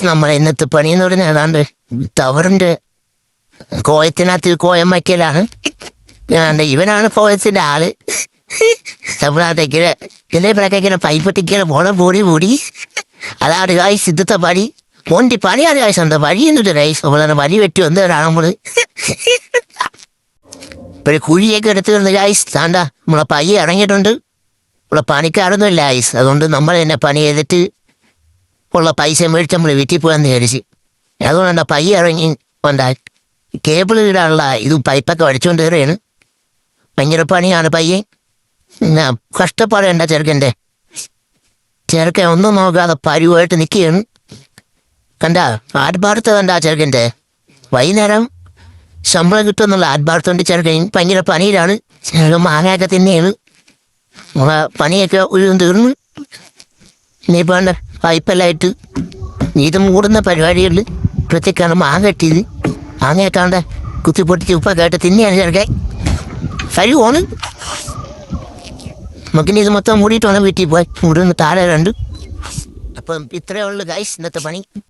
നമ്മളെ ഇന്നത്തെ പണി എന്ന് പറഞ്ഞാൽ ഏതാണ്ട് ടവറിന്റെ കോയത്തിനകത്ത് കോയം വയ്ക്കലാണ്. ഇവനാണ് കോയത്തിന്റെ ആള്. നമ്മളാത്തേക്ക് ഇതിനെ പൈപ്പ് ടിക്കണ പോണ പൂടി അതാണ് കായ്സ് ഇന്നത്തെ പണി. മോണ്ടി പണിയാണ് കായ്സ്. എന്താ വഴി എന്നിട്ട് റൈസ് നമ്മളെ വഴി വെട്ടി വന്നവരാണ് നമ്മള്. ഇപ്പൊ കുഴിയൊക്കെ എടുത്ത് വന്ന് കായ്സ് താണ്ട നമ്മളെ പയ്യെ ഇറങ്ങിയിട്ടുണ്ട്. നമ്മളെ പണിക്കാരൊന്നും ഇല്ല കായ്സ്. അതുകൊണ്ട് നമ്മൾ തന്നെ പണി ചെയ്തിട്ട് ഉള്ള പൈസ മേടിച്ച് നമ്മൾ വീട്ടിൽ പോകാമെന്ന് വിചാരിച്ച്. അതുകൊണ്ട് എന്താ പയ്യെ ഇറങ്ങി എന്താ കേബിൾ ഇടാനുള്ള ഇത് പൈപ്പൊക്കെ വടിച്ചുകൊണ്ട് കയറിയാണ്. ഭയങ്കര പണിയാണ് പയ്യെ. പിന്നെ കഷ്ടപ്പാടേണ്ട ചെറുക്കൻ ഒന്നും നോക്കാതെ പരിവായിട്ട് നിൽക്കുകയാണ്. കണ്ട ആത്മാർത്ഥ കണ്ട ചെറുക്കൻ്റെ വൈകുന്നേരം ശമ്പളം കിട്ടുമെന്നുള്ള ആത്മാർത്ഥമുണ്ട് ചെറുക്കൻ. ഭയങ്കര പണിയിലാണ്. മാങ്ങയൊക്കെ തന്നെയാണ്. പണിയൊക്കെ ഒരു തീർന്നു. ഇനിയിപ്പോൾ വേണ്ട പൈപ്പെല്ലായിട്ട് ഇത് മൂടുന്ന പരിപാടികളിൽ പ്രത്യേക്കാണ് മാങ്ങ കെട്ടിയത്. മാങ്ങയൊക്കാണ്ട് കുത്തിപ്പൊട്ടിച്ച് ഉപ്പൊക്കെ ആയിട്ട് തിന്നെയാണ് ചെറുക്കൻ. കഴിവാണ്. നമുക്കിനി ഇത് മൊത്തം മൂടിയിട്ട് വേണം വീട്ടിൽ പോയി. മൂടുന്ന താഴെ കണ്ടു. അപ്പം ഇത്രയേ ഉള്ളൂ ഗൈസ് ഇന്നത്തെ പണി.